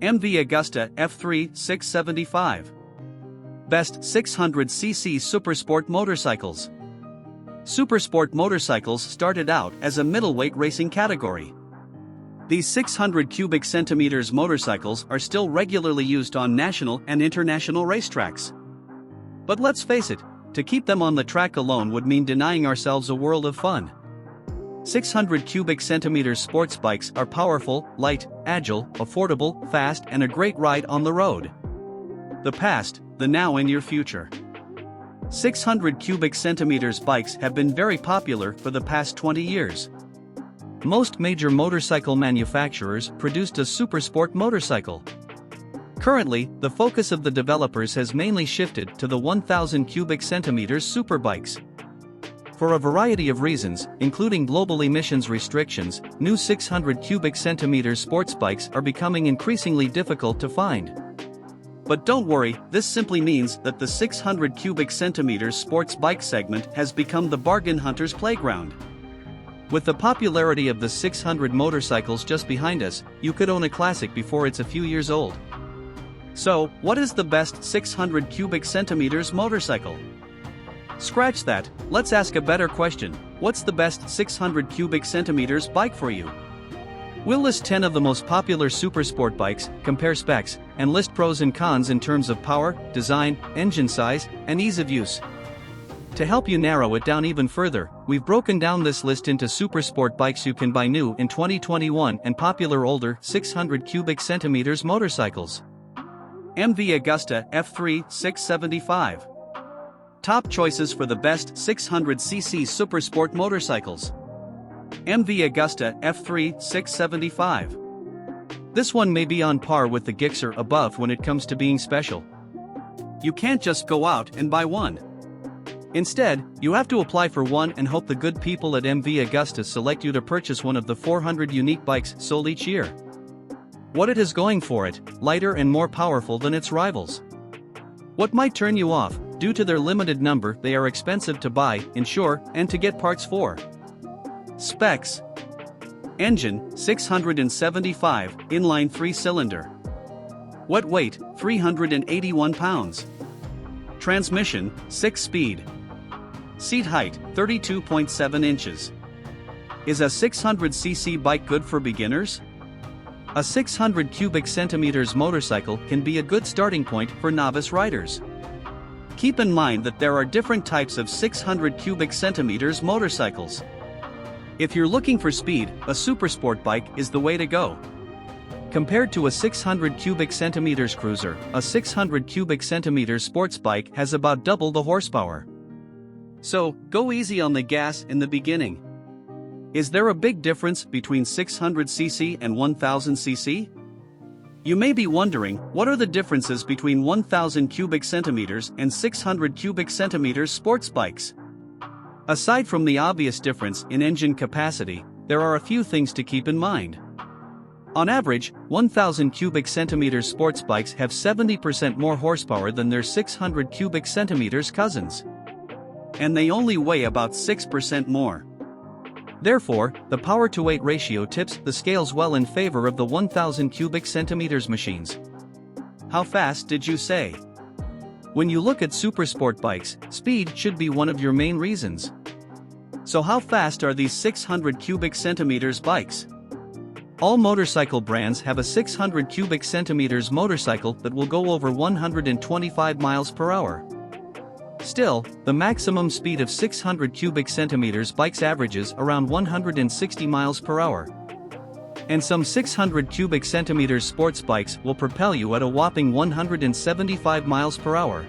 MV Agusta F3 675. Best 600cc Supersport motorcycles. Supersport motorcycles started out as a middleweight racing category. These 600 cubic centimeters motorcycles are still regularly used on national and international racetracks. But let's face it, to keep them on the track alone would mean denying ourselves a world of fun. 600 cubic centimeters sports bikes are powerful, light, agile, affordable, fast, and a great ride on the road. The past, the now, and your future. 600 cubic centimeters bikes have been very popular for the past 20 years. Most major motorcycle manufacturers produced a supersport motorcycle. Currently, the focus of the developers has mainly shifted to the 1000 cubic centimeters superbikes. For a variety of reasons, including global emissions restrictions, new 600 cubic centimeters sports bikes are becoming increasingly difficult to find. But don't worry, this simply means that the 600 cubic centimeters sports bike segment has become the bargain hunter's playground. With the popularity of the 600 motorcycles just behind us, you could own a classic before it's a few years old. So, what is the best 600 cubic centimeters motorcycle? Scratch that, let's ask a better question: what's the best 600 cubic centimeters bike for you? We'll list 10 of the most popular supersport bikes, compare specs, and list pros and cons in terms of power, design, engine size, and ease of use. To help you narrow it down even further, we've broken down this list into supersport bikes you can buy new in 2021 and popular older 600 cubic centimeters motorcycles. MV Agusta F3 675. Top choices for the best 600cc Supersport motorcycles. MV Agusta F3 675. This one may be on par with the Gixxer above when it comes to being special. You can't just go out and buy one. Instead, you have to apply for one and hope the good people at MV Agusta select you to purchase one of the 400 unique bikes sold each year. What it has going for it: lighter and more powerful than its rivals. What might turn you off: due to their limited number, they are expensive to buy, insure, and to get parts for. Specs: engine, 675, inline 3-cylinder. Wet weight, 381 pounds. Transmission, 6-speed. Seat height, 32.7 inches. Is a 600cc bike good for beginners? A 600 cubic centimeters motorcycle can be a good starting point for novice riders. Keep in mind that there are different types of 600 cubic centimeters motorcycles. If you're looking for speed, a supersport bike is the way to go. Compared to a 600 cubic centimeters cruiser, a 600 cubic centimeters sports bike has about double the horsepower. So, go easy on the gas in the beginning. Is there a big difference between 600cc and 1000cc? You may be wondering, what are the differences between 1000 cubic centimeters and 600 cubic centimeters sports bikes? Aside from the obvious difference in engine capacity, there are a few things to keep in mind. On average, 1000 cubic centimeters sports bikes have 70% more horsepower than their 600 cubic centimeters cousins. And they only weigh about 6% more. Therefore, the power-to-weight ratio tips the scales well in favor of the 1000 cubic centimeters machines. How fast did you say? When you look at supersport bikes, speed should be one of your main reasons. So how fast are these 600 cubic centimeters bikes? All motorcycle brands have a 600 cubic centimeters motorcycle that will go over 125 miles per hour. Still, the maximum speed of 600 cubic centimeters bikes averages around 160 miles per hour. And some 600 cubic centimeters sports bikes will propel you at a whopping 175 miles per hour.